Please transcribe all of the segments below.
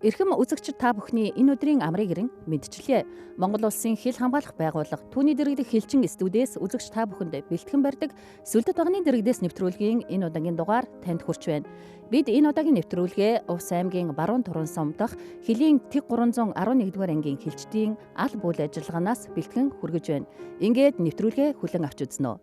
Эрхэм үзэгчид та бүхний энэ өдрийн амрыг ирэн мэдчилье. Монгол улсын хил хамгаалах байгууллага түүний дэргэдэх хилчин студиэс үзэгч та бүхэнд бэлтгэн барьдаг Сүлдэт багны дэргэдээс нэвтрүүлгийн энэ удаагийн дугаар танд хүрч байна. Бид энэ удаагийн нэвтрүүлгээ Увс аймгийн Баруун Туран сум дахь Хилийн Тэг 311-р ангийн хилчдийн аль бүл ажиллагаанаас бэлтгэн хүргэж байна. Ингээд нэвтрүүлгээ хүлээн авч үзнэ.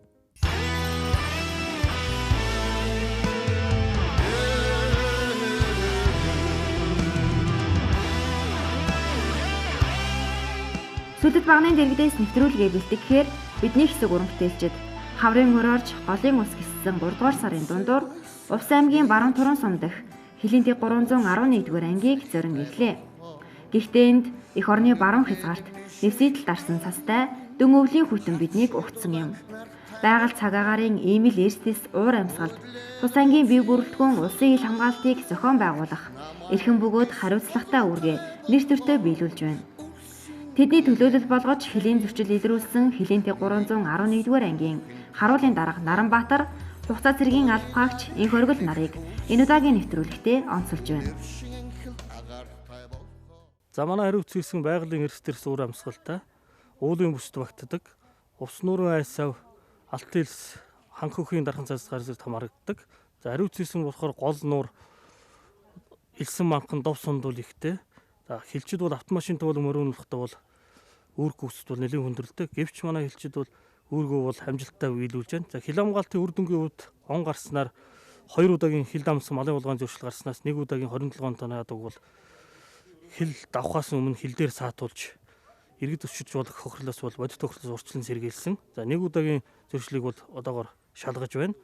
Сүлдэт багны дэргэдээс нэвтрүүлгээ бэлтгэхээр бидний хэсэг уран бүтээлчид хаврын хөрөөрч голын ус гиссэн 3 дугаар сарын дундуур Увс аймгийн Баруун Туран сум дахь Хилийн Тэг 311-р ангийг зорин ирлээ. Гэхдээ энд эх орны баруун хязгаарт нэвсийтэл дарсан цастай дөн өвлийн хүтэн биднийг угтсан юм. Байгаль цаг агаарын иймэл эрсдэс уур амьсгалд тус ангийн бие бүрэлдэхүүн улсын ил хамгаалтыг зохион байгуулах эрхэм бөгөөд хариуцлагатай үүргээ нэр төртөө биелүүлж байна. Тэдний төлөөлөл болгож Хилийн зөрчил илрүүлсэн Хилийн Тэг 311-р ангийн харуулын дарга Наранбаатар хугацаа цэргийн алба хаагч энх оргил нарыг энэ удаагийн нэвтрүүлэгтээ онцолж байна. За манай хариуц хийсэн байгалийн эрсдэрс уур амьсгалтай уулын бүсд багтдаг увс нуурын айсав алт хэлс ханх хөхийн дархан цаас гарсэрт хамаардаг. За хариуц хийсэн болохоор гол нуур элсэн манхан дов сундуул ихтэй. За хилчид бол автомашин туул мөрөөнлөхдөө бол үүрэг үүсэлт бол нэлээд хүндрэлтэй. Гэвч манай хилчид бол үүргөө бол хамжилттай биелүүлж байна. За хил хамгаалтын үр дүнгийн хувьд он гарснаар 2 удаагийн хил дамсан малын улгаан зөвшөлт гарснаас 1 удаагийн 27 тонны адаг бол хил давхаас өмнө хил дээр саатуулж иргэд өчөж болох хохирлоос бол бодит хохирлоос урьдчилан сэргийлсэн. За 1 удаагийн зөвшлийг бол одоогоор шалгаж байна.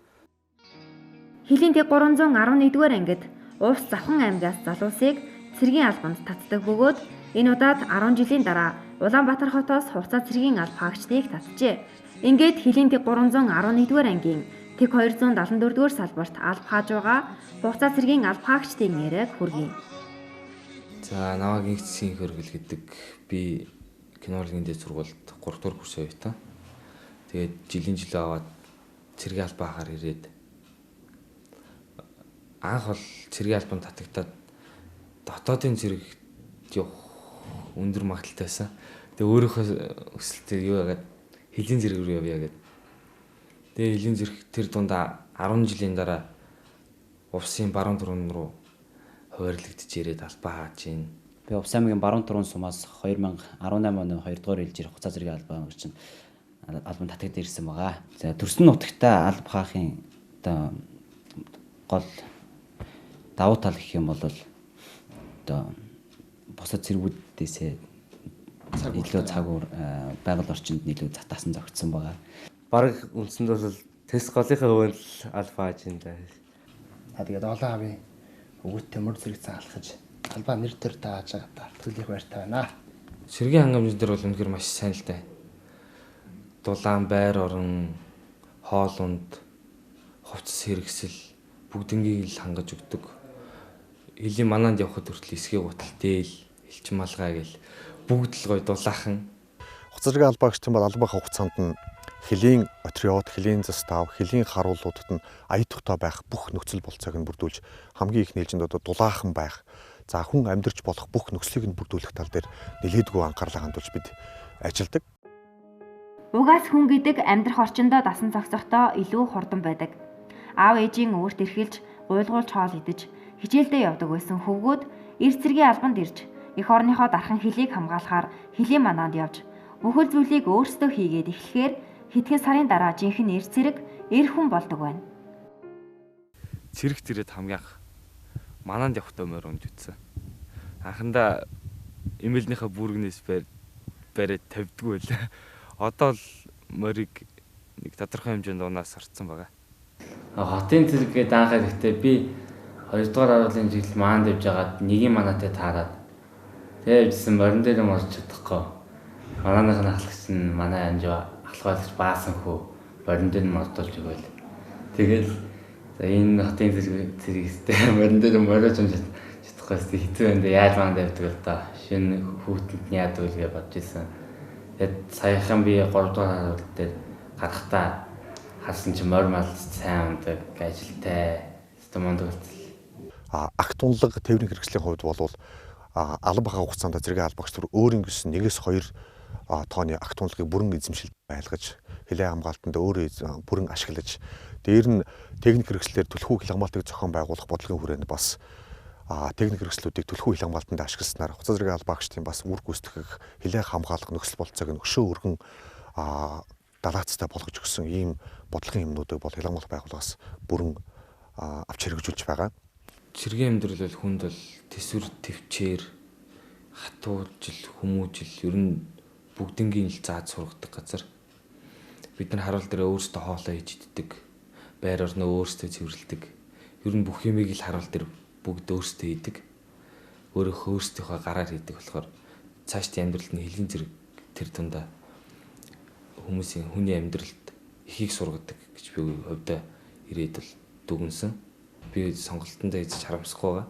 Хилийн Тэг 311-р ангид Увс Завхан аймгаас залуусыг цэргийн албанд татдаг бөгөөд энэ удаад 10 жилийн дараа Улаанбаатар хотоос хугацаа цэргийн алба хаагчдыг татжээ. Ингээд Хилийн Тэг 311-р ангийн Тэг 274-р салбарт алба хааж байгаа хугацаа цэргийн алба хаагчдын нэрийг хүргэе. За намайг Инхцгийн хөргөл гэдэг би кинологийн дэд сургуульд 3 дугаар курсын оюутан. Тэгээд жилийн жилөө аваад цэргийн албаа хахаар ирээд анх бол цэргийн албанд татагтаад дотоодын цэрэгт явах өндөр магадaltaй байсан. Тэгээ өөрийнхөө өсөлтөд юу яагаад Хилийн зэрэг рүү явъя гэдэг. Тэгээ Хилийн зэрэг тэр дундаа 10 жилийн дараа Увсын Баруун Туран руу хуваарлагдж ирээд албаа хааж байна. Би Увс аймгийн Баруун Туран сумаас 2018 оны 2 дугаар жилд хугацаа зэргийн албаа чинь албан татагд ирсэн байгаа. За төрсөн нутагтаа алба хаахын одоо гол давуу тал гэх юм бол одоо бусад цэргүүдээсээ илүү цагуур байгаль орчинд илүү затаасан зохицсон байгаа. Бараг үндсэнд бол тест голынхаа хувьд алба хааж байна. Тэгээд олон хавийн өгөөт төмөр зэрэг заалхаж албаа нэр төр тааж байгаа төлөх байртай байна. Цэргийн хангамж дээр бол үнэхээр маш сайн л дээ. Дулаан, байр орон, хоолунд, хувцас хэрэгсэл бүгднийг л хангаж өгдөг. Хилийн мананд явхад хүртэл эсгээ гутал дээл, элчин малгай гэл бүгд л гоё дулаахан. Хугацаа цэргийн албаа гэгч юм бол албаахаа хугацаанд нь Хилийн патриот, Хилийн застав, Хилийн харуулуудад нь ая тухтай байх бүх нөхцөл болцоог нь бүрдүүлж хамгийн их нээлжинд одоо дулаахан байх, за хүн амьдарч болох бүх нөхцөлийг нь бүрдүүлэх тал дээр нэлээдгүй анхаарлаа хандуулж бид ажилладаг. Угаас хүн гэдэг амьдрах орчиндөө дасан зохицохдоо илүү хурдан байдаг. Аав ээжийн өөрт эрхэлж, гуйлгуулж хоол идэж, хичээлдээ явдаг байсан хөвгүүд эрс цэргийн албанд ирж, эх орныхоо дархан хилийг хамгаалахаар Хилийн мананд явж, бүхэл зүйлийг өөрсдөө хийгээд эхлэхээр хэдхэн сарын дараа жинхэнэ эрс цэрэг эр хүн болдог байна. Цэрэгт ирээд хамгийн анх мананд явахдаа морь өмж үтсэн. Анхандаа эмээлнийхээ бүргнээс бариад тавьдгүй байлаа. Одоо л морийг нэг тодорхой хэмжээнд унаас орцсон байгаа. Хотын цэргээд анхаа гэхдээ би 2 дугаар харуулын чиглэл маанд явж байгаад нэгийн манаатай таарад тэгээ явжсэн морин дээр морж чадахгүй. Манайх нь ахлагч нь манай амжаа ахлагч баасан хөө морин дээр мордуулж өгөөл. Тэгэл за энэ хотын цэрэгтэй морин дээр морож юм чадахгүй хэцүү байна. Яаж маанд явдаг л та. Шинэ хүүтэнд нь яадаг л гэж бодож ирсэн. Тэгээд саяхан би 3 дугаар харуул дээр гарахтаа харсан чи морь мал сайн ундаг ажилтай стомонд Акт унлаг тээврийн хэрэгслийн хувьд бол алан бахаа хугацаанд зэрэг албагч түр өөрийн гэсэн 1-2 тооны ах тунлагыг бүрэн эзэмшилд байлгаж хилээ хамгаалтанд өөрөө бүрэн ашиглаж дээр нь техник хэрэгслээр түлхүү хил хамгаалтыг зохион байгуулах бодлогын хүрээнд бас техник хэрэгслүүдийг түлхүү хил хамгаалтанд ашигласнаар хуцаа зэрэг албаагчдын бас үр гүйцэтгэх хилээ хамгаалах нөхцөл болцоог нь өшөө өргөн далаацтай болгож өгсөн ийм бодлогын юмнуудыг бол хил хамгаалах байгууллагаас бүрэн авч хэрэгжүүлж байгаа. Цэргийн амьдрал бол хүнд бол төсвөр төвчээр хатуужил хүмүүжил ер нь бүгднгийн л зааж сургадаг газар. Бид нар харуул дээр өөрсдөө хоолоо хийж иддэг, байр орноо өөрсдөө цэвэрлэдэг. Ер нь бүх юмыг л харуул дээр бүгд өөрсдөө хийдэг. Өөрсдийнхөө гараар хийдэг болохоор цаашдын амьдралд нь хэлгийн зэрэг тэр тундаа хүмүүсийн хүний амьдралд ихийг сургадаг гэж би хувьдаа ирээд бол дүгнсэн. Би сонголтондоо хийж харамсахгүй байгаа.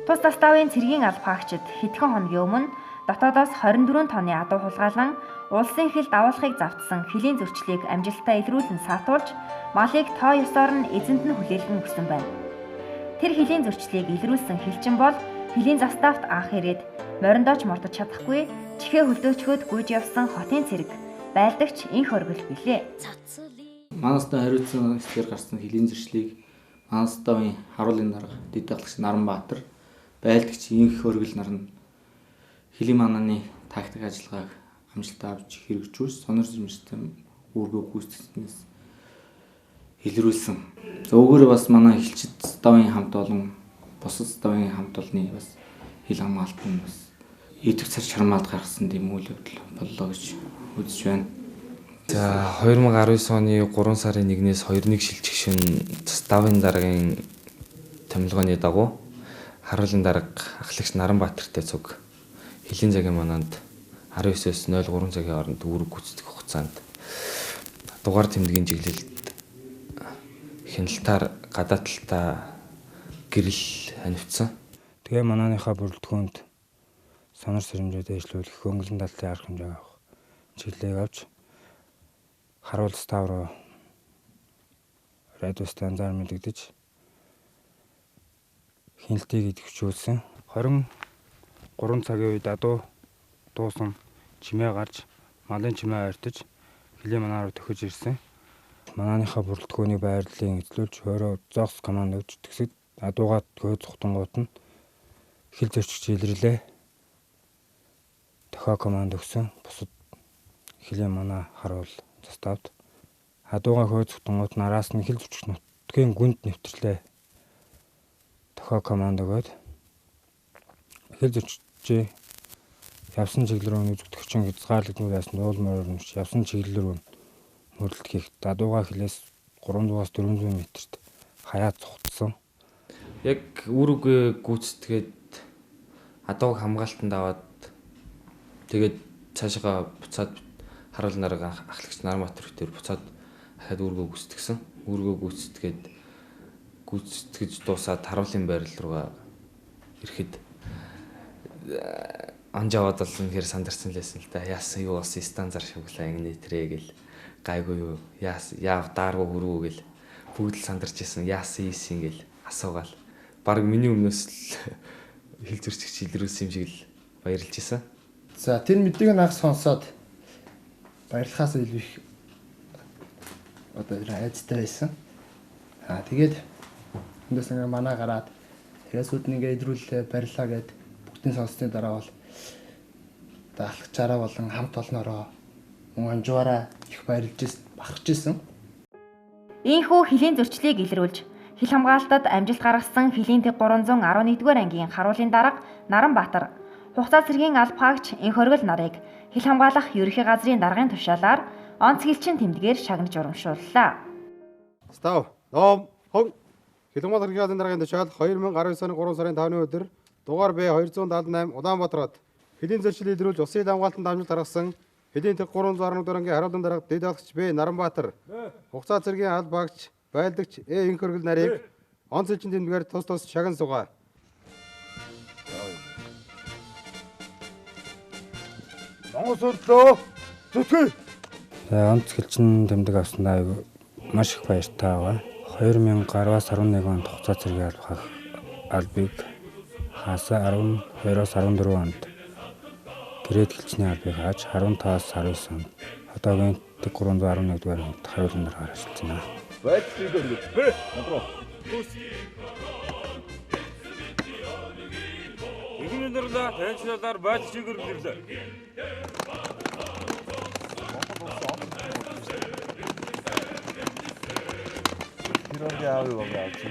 Тус заставын цэргийн албаагчид хэдхэн хоногийн өмнө дотоодоос 24 тонны адуу хулгайлан улсын хил давуулахыг завдсан хилийн зөрчлийг амжилттай илрүүлэн саатуулж малыг тоо ёсоор нь эзэнд нь хүлээлгэн өгсөн байна. Тэр хилийн зөрчлийг илрүүлсэн хилчин бол хилийн заставт анх ирээд мориндооч мордож чадахгүй чихээ хөлдөөчгөөд гүйж явсан хотын цэрэг байлдагч инх оргил билээ. Манастай хариуцсан эсгээр гарсан хилийн зөрчлийг Манастайын харуулын дарга дэд дахлагч Наранбаатар байлдагч инх оргил нар нь хилийн манааны тактик ажиллагааг амжилттай авч хэрэгжүүлж сонор систем үүргээ гүйцэтгснээс илрүүлсэн. Өөрөөр бас манай хилчид ставын хамт олон бусад ставын хамт олонны бас хил хамгаалтанд бас идэх цар чармаалт гаргасан тийм үйл явдал боллоо гэж үзэж байна. За 2019 оны 3 сарын 1-ээс 2-1 шилжих шин ставын даргын томилгооны дагуу харуулын дарга ахлагч Наранбаатартай цуг хилийн цагийн мананд 19-с 03 цагийн хооронд үүрэг гүйцэтгэх хугацаанд дугаар тэмдгийн чиглэлд хяналтаар гадаа талдаа гэрэл ханивцсан. Тэгээ манааныхаа бүрэлдэхүүнд сонор сэрэмжүүд дэвшлүүлэх хөнгөлөн талын арга хэмжээ авах чиглэлийг авч харуул став руу радио станцаар мэдэгдэж хяналтыг идэвхжүүлсэн. 23 цагийн үед адуу дуусан чимээ гарч малын чимээ ойртож хилийн манаа руу төхөж ирсэн. Манааныхаа бүрэлдэхүүнийг байрлалын эзлүүлж өөрөө зогс команд өгч тэгсэд адуугаад гойд цухтангууд нь хил зөрчигч илэрлээ. Тохио команд өгсөн. Бусад хилийн манаа харуул заставд адуугаа гойд цухтангууд нь араас нь хил зөрчигч нутгийн гүнд нэвтрлээ. Тохио команд өгөөд хил зөрчигчээ явсан чиглэл рүү үзэгдэгчин хязгаарлагдмал байсан уулмаар өрнөж явсан чиглэл рүү мөрлөлт хийх адуугаа хилээс 300-аас 400 метрт хаяа цухтсан. Яг үүрэг гүйцэтгээд адууг хамгаалтанд аваад тэгээд цаашаа буцаад харуул нарга ахлагч Наранбаатар хөтөр буцаад дахиад үүргөө гүйцэтгсэн. Үүргөө гүйцэтгэж дуусаад харуулын байрал руугаа ирэхэд анжаваад болсон хэр сандарсан лээсэн л да. Яасан юу болсон станцаар шуглаа ингэ нэтрээ гэл гайгүй юу. Яав дааргүй хөрвөө гэл бүгд л сандарч исэн. Яасан ийсэн гэл асуугаал. Бараг миний өмнөөс л хил зөрчигч илрүүлсэн юм шиг л баярлж исэн. За тэр мэдгийг анх сонсоод баярлахаас илүү их одоо айцтай байсан. Тэгээд эндээс ингээ манаа гараад хэрэгсүүд нэгээ идрүүлээ барьлаа гэд бүгдийн сонссны дараа бол алхачаараа болон хамт олноороо мөн амжуураа их баярлж бахарч исэн. Ийхүү хилийн зөрчлийг илрүүлж хил хамгаалтад амжилт гаргасан хилийн тэг 311-р ангийн харуулын дарга Наранбаатар хугацаа цэргийн албаагч инх оргил нарыг хил хамгаалах ерөнхий газрын даргын тушаалаар онц хилчин тэмдгээр шагнаж урамшууллаа. Став ном хог хил хамгаалах ерөнхий газрын даргын тушаал 2019 оны 3 сарын 5-ны өдөр дугаар Б 278 Улаанбаатарт хилийн зөрчил илрүүлж улсын хамгаалтанд амжилт гаргасан хилийн тэг 311-р ангийн харуулын дарга дэд дахлагч Б Наранбаатар хугацаа цэргийн албаагч байлдагч инх оргил нарыг онц хилчин тэмдгээр тус шагнан сугаа. Монгол өрлөө зүтгэе. Онц хилчин тэмдэг авсандаа маш их баяртай байгаа. 2010-аас 11 онд хугацаа цэргийн албыг хаасаа 12-оос 14 онд грейд хэлчний албыг хааж 15-аас 19 онд одоогийн 311-р ангид хариулан дараагаар ажилласан байна. Байдлыг өргөж. Надруу. Игнэрлээ таньчлалаар байдлыг өргөжлөө. Тэрөнд яав юу яав чи.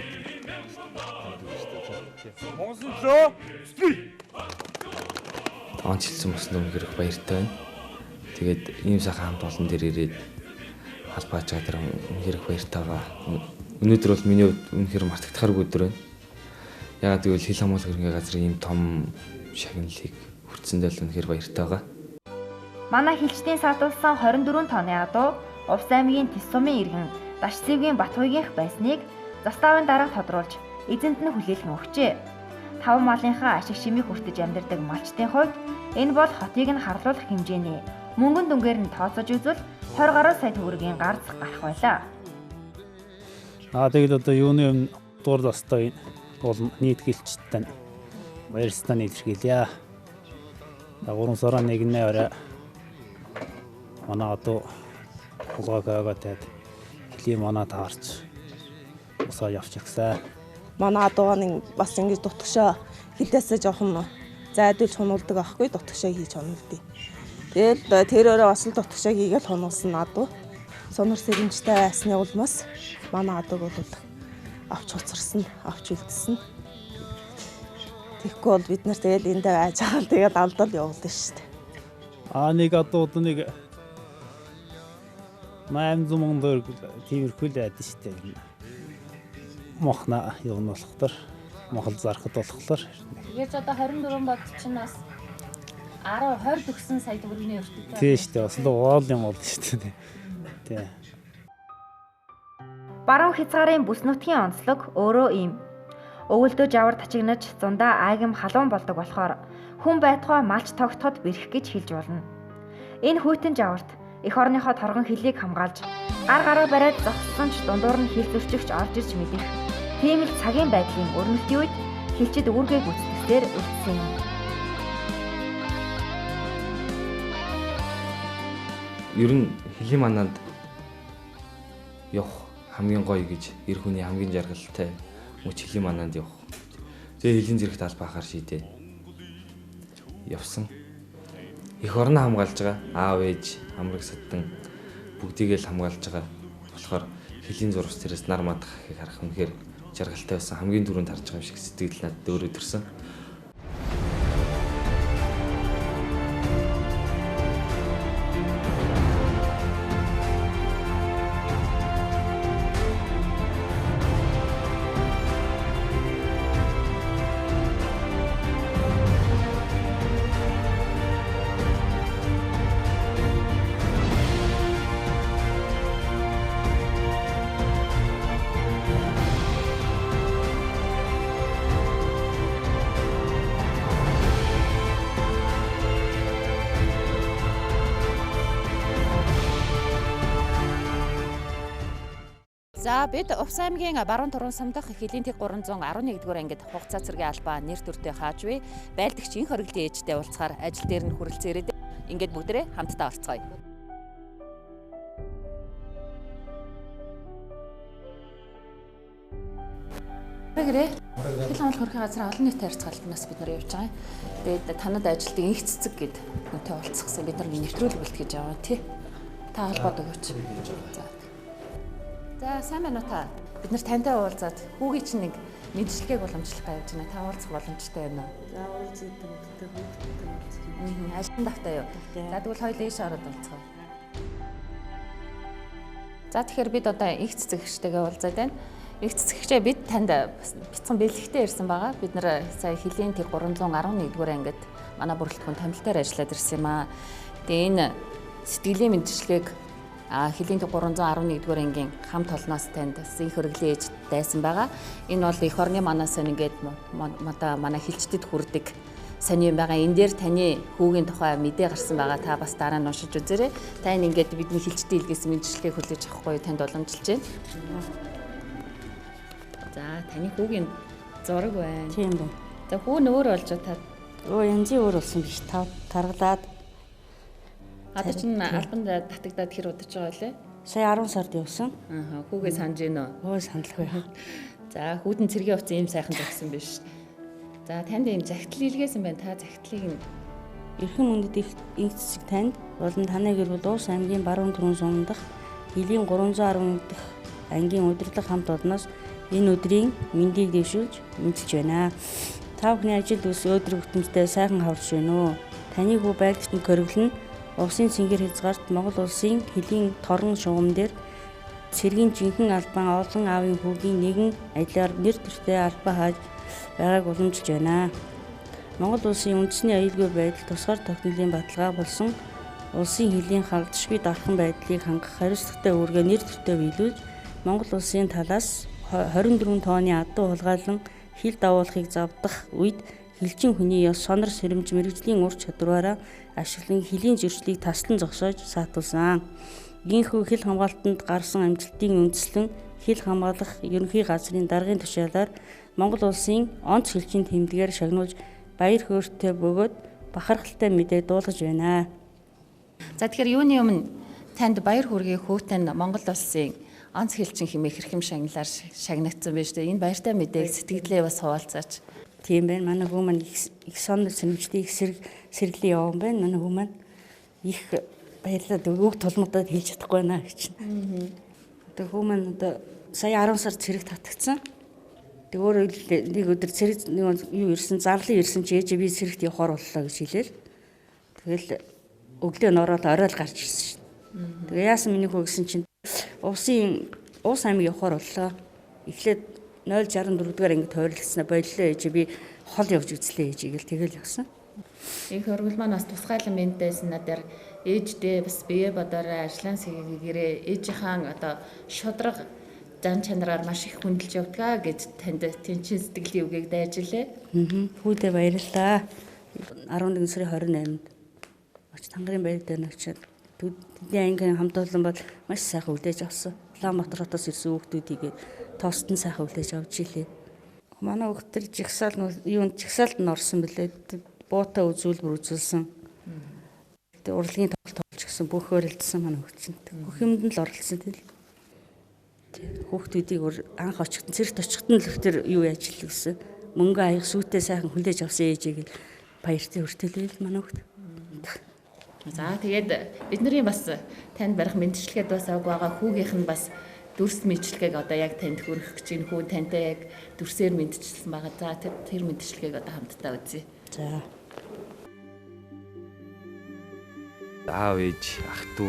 Монголлоо. Онцлсан болсон үнэхээр их баяртай байна. Тэгээд ийм сайхан хамт олон дээр ирээд албааж байгаа тэр үнэхээр их баяртай байгаа. Өнөөдөр бол миний хувьд үнэхээр мартагдахааргүй өдөр байна. Ягаад гэвэл хил хамгаалах хөрөнгө газрын ийм том шагналыг хүртсэндээ л үнэхээр баяртай байгаа. Манай хилчдийн саатуулсан 24 тонны адуу Увс аймгийн Тэс сумын иргэн Дашцэвгийн Батхуйгийнх байсныг заставын дарга тодруулж эзэнт нь хүлээлгэн өгчээ. 5 малынхаа ашиг шимийг хүртэж амьдардаг малчдын хувьд энэ бол хотыг нь харлуулах хэмжээний мөнгөн дүнгээр нь тооцож үзвэл 20 гаруй сая төгрөгийн гарц гарах байлаа. Тэгэл одоо юуны юм дуурал бастай бол нийт гэлчтэй баярстаа илэрхийлье. 3 сарын 1-ний орой манай одоо хулгайгаагаад хилийн манай таарч усаа явчихсан. Манай адууганы бас ингэж дутгшаа хилдээсээ жоохон зайдуулж хунуулдаг аахгүй дутгшаа хийж хунуулдیں۔ Тэгэл тэрөөрөө бас л дутгшаа хийгээл хунуулсан адуу. Сонор сэрэмжтэй байсны улмаас манай адууг бол авч хуцарсан, авч үлдсэн. Тэгэхгүй бол бид нар тэгэл эндээ байж байгаа л тэгэл алдал явуулна шүү дээ. Нэг адууд нэг 800 мянган төгрөг тиймэрхүү л байдаг шүү дээ. Мохна юм болохоор мохол зархад болохоор. Тэгээс одоо 24 бод чинь бас 10 20 төгсөн сая төгрөгийн өртөгтэй. Тийм шүү дээ. Бас л уул юм бол шүү дээ. Тийм. Баруун хязгаарын бүс нутгийн онцлог өөрөө ийм. Өвөлдөө жавар тачигнаж зундаа айгам халуун болдог болохоор хүн байтугай малч тогтоход бэрх гэж хэлж болно. Энэ хүйтэн жаварт эх орныхоо торгон хөлийг хамгаалж гар гараа бариад зогссон ч дундуур нь хил зөрчигч орж ирж мэдэх. Тийм л цагийн байдлын өрнөлтийн үед хилчид үүргээ гүйцэтгсээр үлдсэн юм. Ер нь хилийн мананд явах хамгийн гоё гэж эр хүний хамгийн жаргалтай мөч хилийн мананд явах. Тэгээ хилийн зэрэгт албаахаар шийдээ явсан. Эх орноо хамгаалж байгаа аав ээж хамраг саддан бүгдийг л хамгаалж байгаа болохоор хилийн зурвас дээрээс нар мадах гэхийг харах үнэхээр жаргалтай байсан. Хамгийн түрүүнд харж байгаа юм шиг сэтгэл надад өөрөө төрсөн. За бид Увс аймгийн баруун туран сум дахь хилийн тэг 311-р ангид хугацаа цэргийн албаа нэр төртөө хааж буй байлдагч инх хоригдлын ээжтэй уулзахаар ажил дээр нь хүрэлцэн ирээд ингээд бүгдээрээ хамтдаа орцгоё. Гэрээ хил хамгаалах хөрхийн газрын олон нийтийн харьцаалтнаас бид нар явж байгаа. Тэгээд танад ажилтны инх цэцэг гэд нүнтэй уулзсан бид нар нэвтрүүлэг бэлтгэж байгаа тий. Та холбоод өгөөч. За сайн байна уу та? Бид нар тантай уулзаад хүүгийн чинь нэг мэдчилгээг уламжлах гэж байна. Та уулзах боломжтой байна уу? За уулзъя гэдэг. Ажлын давтаа юу? За тэгвэл хоёул ийш ороод уулзгаа. За тэгэхээр бид одоо их цэцэгчтэйгээ уулзаад байна. Их цэцэгчээ бид танд бяцхан бэлэгтэй ирсэн байгаа. Бид нар сая хилийн тэг 311-р ангид манай бүрэлдэхүүн томилтоор ажиллаад ирсэн юм аа. Тэгээ энэ сэтгэлийн мэдчилгээг хилийн 311-р ангийн хамт олноос танд инх хоригдлын ээж дайсан байгаа. Энэ бол эх орны манаас ингээд манай хилчдэд хүрдэг сони юм байгаа. Энэ дээр таны хүүгийн тухай мэдээ гарсан байгаа. Та бас дараа нь уншиж үзээрэй. Та энэ ингээд бидний хилчдийн илгээс мэдчилгээг хүлээж авахгүй танд боломжилж байна. За таны хүүгийн зураг байна. Тийм байна. За хүү нөөр болж та. Янзын өөр болсон биш таргалаад. Одоо чинь албанд татагдаад хэр удаж байгаа лээ? Сая 10 сард явсан. Хүүгээ санаж гинөө. Өө саналгүй. За хүүдэн цэргийн хувцас ийм сайхан зогсон биш. За танд ийм захидал илгээсэн байна. Та захидлыг Эрхэм мөндөд инх цэцэг танд болон таны гэр бүл Уус аймгийн баруун түрүүн сум дахь Хилийн 311 дахь ангийн удирдлага хамт олноос энэ өдрийн мэндийг дэвшүүлж мэдчилж байна. Та бүхний ажил үс өдөр бүтэмжтэй сайхан хаврж байна уу? Таны хүү байгчтанд көрөглөн Усын цэнгэр хязгаарт Монгол улсын Хилийн торон шугам дээр цэргийн жинхэнэ албан олон аавын хүүгийн нэгэн адилаар нэр төртэй албаа хааж байгааг уламжилж байна. Монгол улсын үндэсний аюулгүй байдал тусгаар тогтнолын баталгаа болсон улсын Хилийн халдшгүй дархан байдлыг хангах хариуцлагатай үүргээ нэр төртэй биелүүлж Монгол улсын талаас 24 тонны адуу хулгайлан хил дагуулахыг завдах үед хилчин хүний ёс сонор сэрэмж мэрэгжлийн ур чадвараараа ашиглан Хилийн зөрчлийг таслан зогсоож саатуулсан. Гинхүү хил хамгаалтанд гарсан амжилтын үндэслэн хил хамгаалах ерөнхий газрын даргын тушаалаар Монгол улсын онц хилчин тэмдгээр шагнуулж баяр хөөртэй бөгөөд бахархалтай мэдээ дуулгаж байна. За тэгэхээр юуны өмнө танд баяр хүргэе хүүтэн Монгол улсын онц хилчин хэмээх хэрхэм шагналаар шагнагдсан байж тээ. Энэ баяртай мэдээг сэтгэлдээ бас хуваалцаач. Тийм байна. Манай хүү маань их сонор сэрэмжтэй их сэргэлэн явсан байна. Манай хүү маань их баярлаад үг тулмуудад хэлж чадахгүй байна гэж. Одоо хүү маань одоо сая 10 сар цэрэг татагдсан. Тэг өөр нэг өдөр цэрэг юу ирсэн зарлан ирсэн чи ээж би цэрэгт явахаар боллоо гэж хэлээл. Тэгэл өглөө нороод орой л гарч ирсэн шин. Тэгээ яасан миний хүү гэсэн чинь Уус аймаг явахаар боллоо. Эхлээд 064 дугаар ангид тойрлогдсон боллоо ээж би хол явж үзлээ ээж гэл тэгэл явсан. Их хөргөл маань бас тусгайлан мэдээсэн надаар ээждээ бас бие бодороо ажлын сээгээрээ ээжийнхэн одоо шудраг зан чанараар маш их хүндэлж явдгаа гэж танд тэнцэн сэтгэлийн үгийг дайж илээ. Хүүдээ баярлалаа. 11 сарын 28-нд оч тангарын байр дээр очиад тэдний ангийн хамт олон бол маш сайхан үлдээж авсан. Улаанбаатар хотоос ирсэн хүүхдүүдийгээ тоостон сайхан үлдээж авч илээ. Манай хүүхдэр жигсаалд нь орсон бэлээ. Буутаа үзүүлбэр үзүүлсэн. Тэгээ урлагийн тоглолт тоглож гисэн бүх өрөлдсөн манай хүүхд чинь. Бүх юмд нь л оролцсон тэгэл. Хүүхдүүдийг анх очихтан цэрэгт очихтан л ихтер юу яаж л гэсэн. Мөнгө аяг сүйтэй сайхан хүлээж авсан ээжийг баяртай өртөлөөл манай хүүхд. За тэгээд бидний бас танд барих мэдчилгээд бас авг байгаа хүүгийнх нь бас дүрс мэдчилгээг одоо яг танд хүргэх гэж энэ хүү тантай яг дүрсээр мэдчилсэн байгаа. За тэр мэдчилгээг одоо хамтдаа үзье. За. Аав ээж ах ト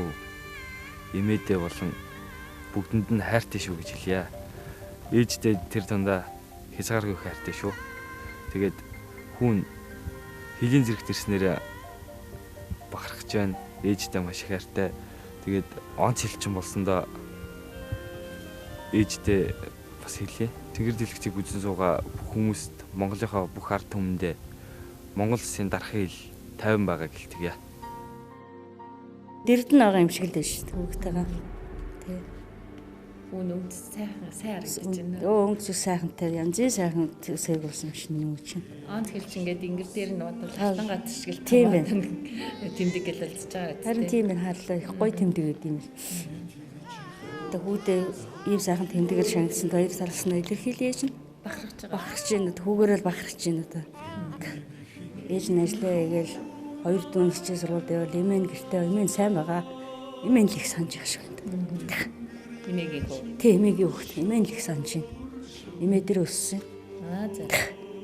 ゥ эмээдээ болон бүгдэнд нь хайртай шүү гэж хэлье. Ээжтэй тэр тундаа хязгааргүй хайртай шүү. Тэгээд хүн Хилийн зэрэгт ирснээр бахархаж байна. Ээжтэй маш их хайртай. Тэгээд онц хилчин болсондоо ээжтэй бас хэлье. Тэнгэр дэлгэцийг үзэн суугаа бүх хүмүүст Монголынхаа бүх ард түмэндээ Монгол улсын дарахын ил 50 байгааг хэлтгэе. Дэрдэн байгаа юм шиг л дээ шүү дээ хүүхдтэйгээ. Тэг. Үнэнд сайхан харагдаж байна. Өнгөс сайхантай янзын сайхан сээг болсон юм шиг юм чинь. Онц хэлчингээд ингэр дээр нь бодвол хатан гат шиг л тийм байна. Тэмдэг гэлэлцэж байгаа. Харин тийм байна хаалаа их гоё тэмдэг гэдэг юм. Тэг хүүдээ ийм сайхан тэмдэгээр шангасан баяр салсан илэрхийлээ чинь. Бахархаж байна. Хүүгээрээ л бахархаж байна одоо. Ээж нь ажиллаа гээл 2 дүүн хичээл сургуульд явал эмээ гэртээ эмээ сайн байгаа. Эмээ л их санаж байгаа шүү дээ. Эмээгийн хөө. Тийм эмээгийн хөө. Эмээ л их санаж байна. Эмээ дээр өссөн. За.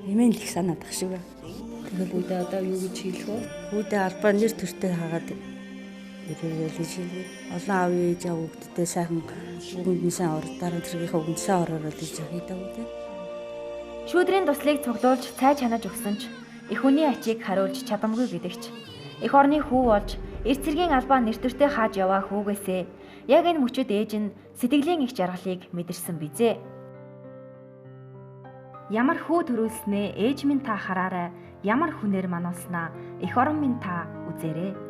Эмээ л их санаад ах шиг байна. Тэгэл үүдээ одоо юу гэж хэлэх вэ? Үүдээ албаа нэр төртэй хаагаад ирэл гэж хэлээ. Олон аав ээж аав хүүхдтэй сайхан бүгд сайн ордоор зэргийнхээ бүгд сайн ороор л гэж хийдэг үү. Шүүдрийн туслыг цуглуулж цай чанаж өгсөн ч их хүний ачийг хариулж чадамгүй гэдэгч их орны хүү болж эрт цэргийн албаа нэртөртэй хааж яваа хүүгээсээ яг энэ мөчөд ээж нь сэтгэлийн их жаргалыг мэдэрсэн бизээ. Ямар хүү төрүүлснээ ээж минь та хараарай, ямар хүнээр мануулснаа их орон минь та үзээрэй.